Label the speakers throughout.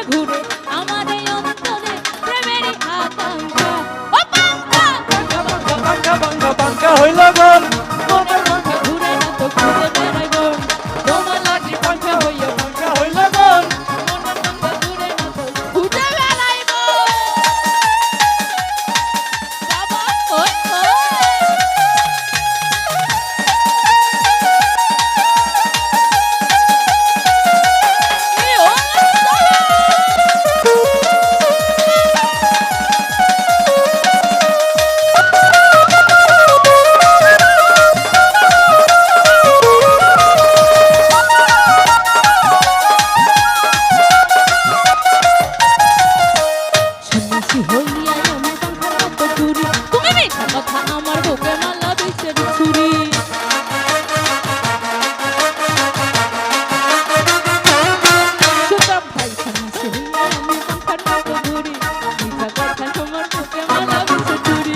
Speaker 1: ঘুরে ঘুরে আমার এই অন্তরে প্রেমেরই আকাঙ্ক্ষা ও পাঙ্কা
Speaker 2: পাঙ্কা পাঙ্কা পাঙ্কা হইল গোল
Speaker 1: মনের পাঙ্কা ঘুরে না তো ঘুরে বেড়াই বন তোমার লাগি পাঙ্কা হইয়া
Speaker 2: পাঙ্কা হইল গোল
Speaker 1: মনের পাঙ্কা ঘুরে না তো ঘুরে বেড়াই বন বাবা ওই ওই সন্ন্যাসী হইয়া আমি পাঙ্খার মতো ঘুরি তুমি মিঠা কথা আমার বুকে মালা বিষের ছুরি সুতরাং ভাই সন্ন্যাসী হইয়া আমি পাঙ্খার মতো ঘুরি মিঠা কথা তোমার বুকে মালা বিষের ছুরি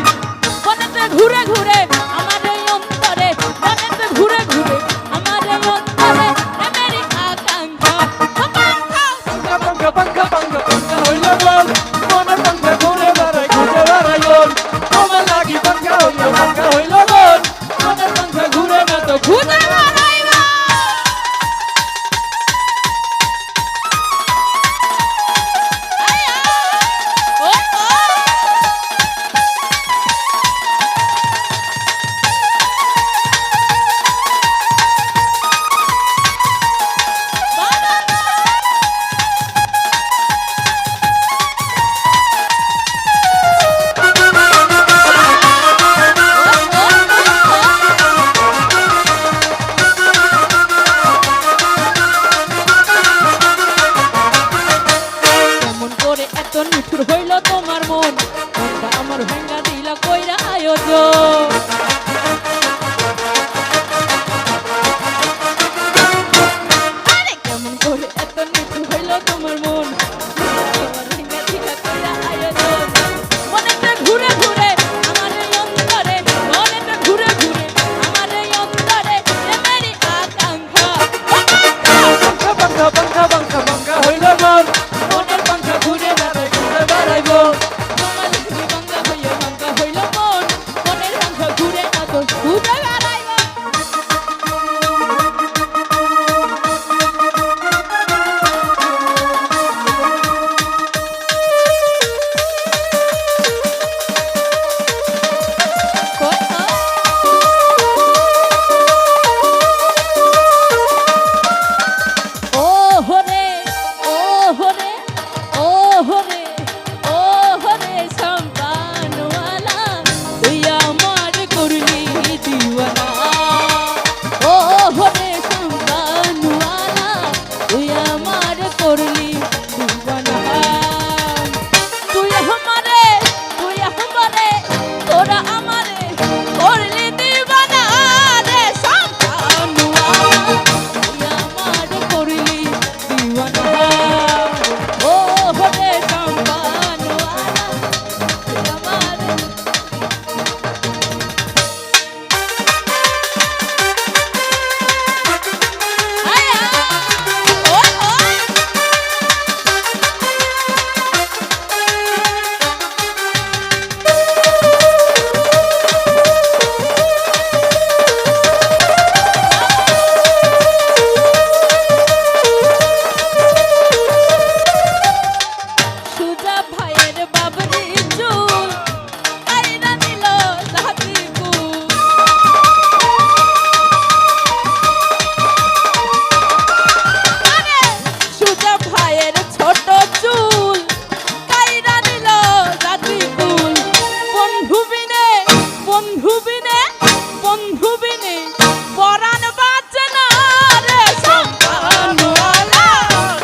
Speaker 1: বনেতে ঘুরে ঘুরে আমার এই অন্তরে বনেতে ঘুরে ঘুরে আমার এই অন্তরে প্রেমেরই আকাঙ্ক্ষা ও পাঙ্খা
Speaker 2: পাঙ্কা পাঙ্কা পাঙ্কা পাঙ্কা হইল গোল মনের পাঙ্কা ঘুরে বেড়াই গোল তোমার লাগি পাঙ্কা হইল গোল মনের পাঙ্কা ঘুরে না তো
Speaker 1: ঘুরে বেড়াইবা আয়া ওই ওই বাবা কেমন করে এত নিঠুর হইল তোমার মন মনটা আমার ভেঙ্গা দিলা কইরা আয়োজন আরে কেমন করে এত নিঠুর হইল তোমার মন আমার ভেঙ্গা দিলা কইরা আয়োজন মনেতে ঘুরে ঘুরে আমার এই অন্তরে মনেতে ঘুরে ঘুরে আমার এই অন্তরে প্রেমেরই আকাঙ্ক্ষা
Speaker 2: পাঙ্কা পাঙ্কা পাঙ্কা পাঙ্কা পাঙ্কা হইল গোল মনের পাঙ্কা ঘুরে বেড়াই গোল
Speaker 1: তোমার লিখি ভাঙ্গা হইল মন মনের ভাঙ্গা ঘুরে না তো ঘুরে বেড়াইবা ও হরে ও হরে ও হরে ও হরে সম্পানওয়ালা তুই আমার করলি দিওয়ানা ও হরে সম্পানওয়ালা তুই আমার করলি দিওয়ানা তুই আমারে তোরা আমারে করলি দিওয়ানা রে সম্পানওয়ালা তুই আমার করলি দিওয়ানা ও হরে সম্পানওয়ালা তুই আমার আয়া ওই ওই সুজা ভাইয়ের বাবরি চুল কাইরা নিল জাতি কুল আরে সুজা ভাইয়ের ছোট চুল কাইরা নিল জাতি কুল বন্ধু বিনে বন্ধু বিনে বন্ধু বিনে পরাণ বাঁচে না রে সম্পানওয়ালা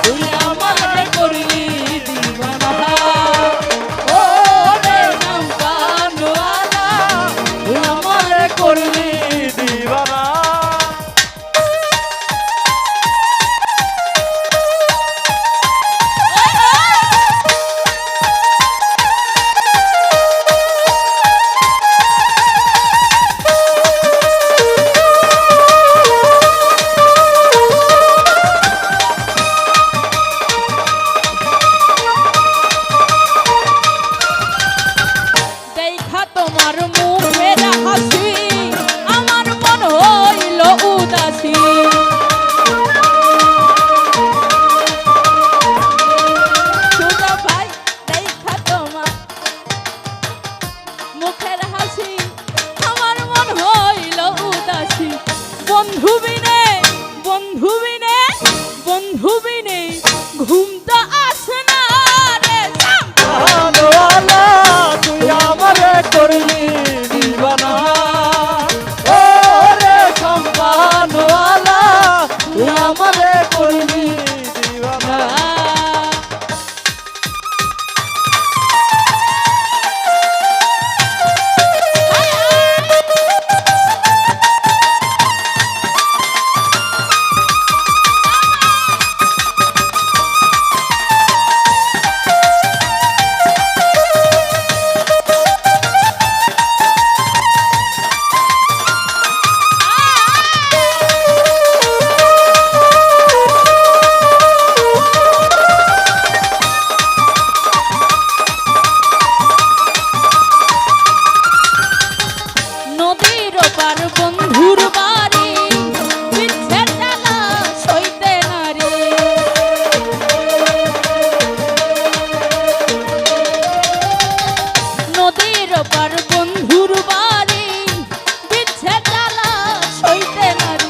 Speaker 1: তুই আমার করলি দিওয়ানা ও রে সম্পানওয়ালা তুই আমার
Speaker 2: করলি দিবানা
Speaker 1: ওই ঘুম তো আসে না রে চাম্পা
Speaker 2: জানওয়ালা তুই আমারে করলি দিবানা ও রে সম্পানওয়ালা তুই আমারে করলি দিবানা
Speaker 1: নদীর ওপার বন্ধুর বাড়ি বিচ্ছেদ জ্বালা সইতে নারী নদীর ওপার বন্ধুর বাড়ি বিচ্ছেদ জ্বালা সইতে নারী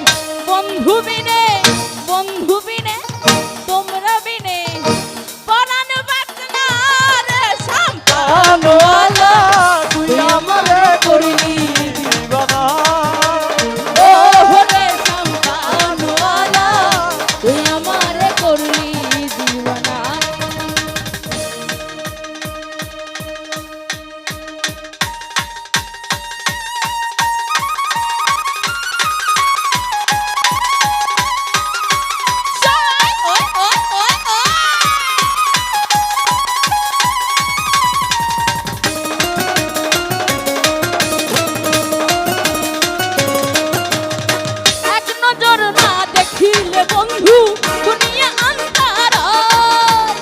Speaker 1: বন্ধু বিনে তোমরা বিনে পরাণ বাঁচনা রে শাম্পা
Speaker 2: জানওয়ালা তুই আমারে করলি দিবানা
Speaker 1: ও রে শাম্পানওয়ালা তুই আমারে করলি দিওয়ানা ওই ওই ওই ওই এক নজর না দেখিলে বন্ধু দুনিয়া আন্ধার হয়।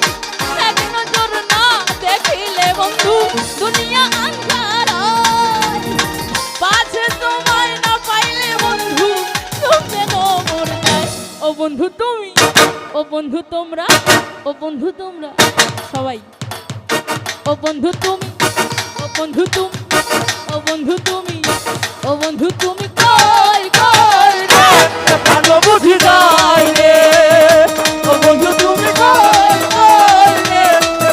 Speaker 1: এক নজর না দেখিলে বন্ধু দুনিয়া আন্ধার হয়। পাছে তোমায় না পাইলে বন্ধু তুমি মোর নাই ও বন্ধু তুমি ও বন্ধু তোমরা ও বন্ধু তোমরা সবাই ও বন্ধু তুমি ও বন্ধু তুমি ও বন্ধু তুমি ও বন্ধু তুমি কই কই রে
Speaker 2: প্রাণ বুঝি যায় রে ও বন্ধু তুমি কই কই রে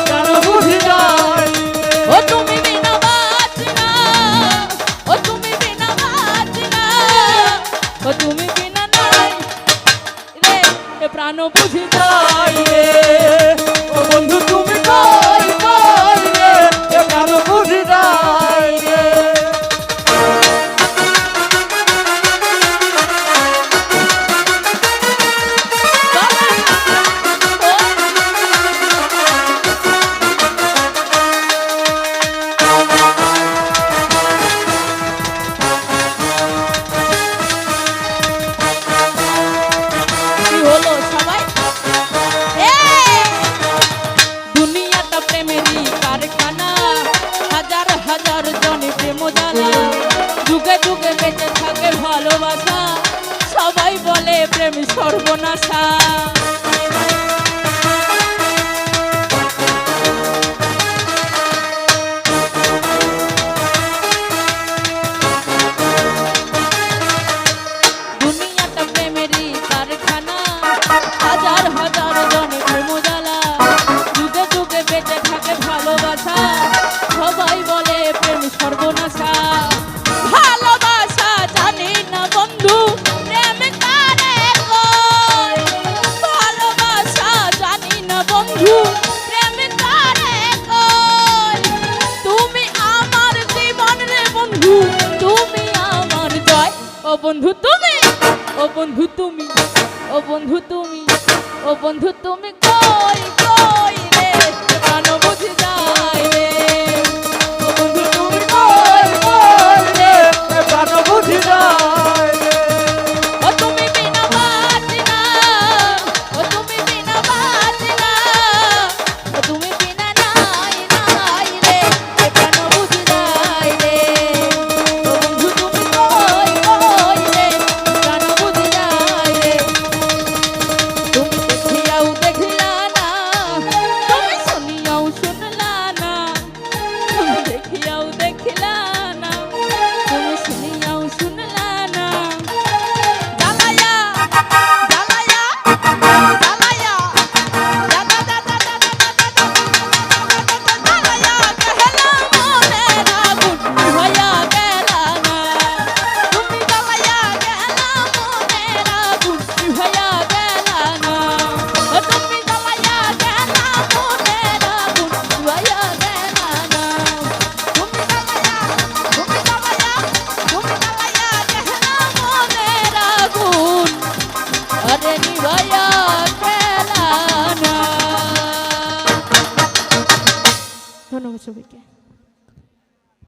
Speaker 2: প্রাণ বুঝি যায়
Speaker 1: ও তুমি বিনা বাঁচি না ও তুমি বিনা বাঁচি না ও তুমি বিনা নাই রে এ প্রাণ বুঝি
Speaker 2: যায় রে ও বন্ধু তুমি কই কই রে প্রাণ বুঝি যায় রে
Speaker 1: কি হলো সবাই দুনিয়াটা প্রেমেরই কারখানা হাজার হাজার জনে প্রেম জ্বালা যুগে যুগে বেঁচে থাকে ভালোবাসা সবাই বলে প্রেম সর্বনাশা দুনিয়াটা প্রেমেরই কারখানা হাজার হাজার জনে প্রেম জ্বালা যুগে যুগে বেঁচে থাকে ভালোবাসা সবাই বলে প্রেম সর্বনাশা ভালোবাসা জানি না বন্ধু প্রেম কারে কয় ভালোবাসা জানি না বন্ধু প্রেম কারে কয় তুমি আমার জীবন রে বন্ধু তুমি আমার জয় ও বন্ধু তুমি ও বন্ধু তুমি ও বন্ধু তুমি ও বন্ধু তুমি কই কই রে প্রাণ বুঝি যায় রে ও বন্ধু তুমি কই কই রে
Speaker 2: প্রাণ বুঝি যায় রে
Speaker 1: ও তুমি বিনা বাঁচি না ও তুমি বিনা বাঁচি না ও তুমি বিনা নাই নাই রে এ প্রাণ বুঝি যায় রে ও বন্ধু তুমি কই কই রে প্রাণ বুঝি যায় রে তুমি দেখিয়াও দেখিলা না ধন্যবাদ সবাইকে।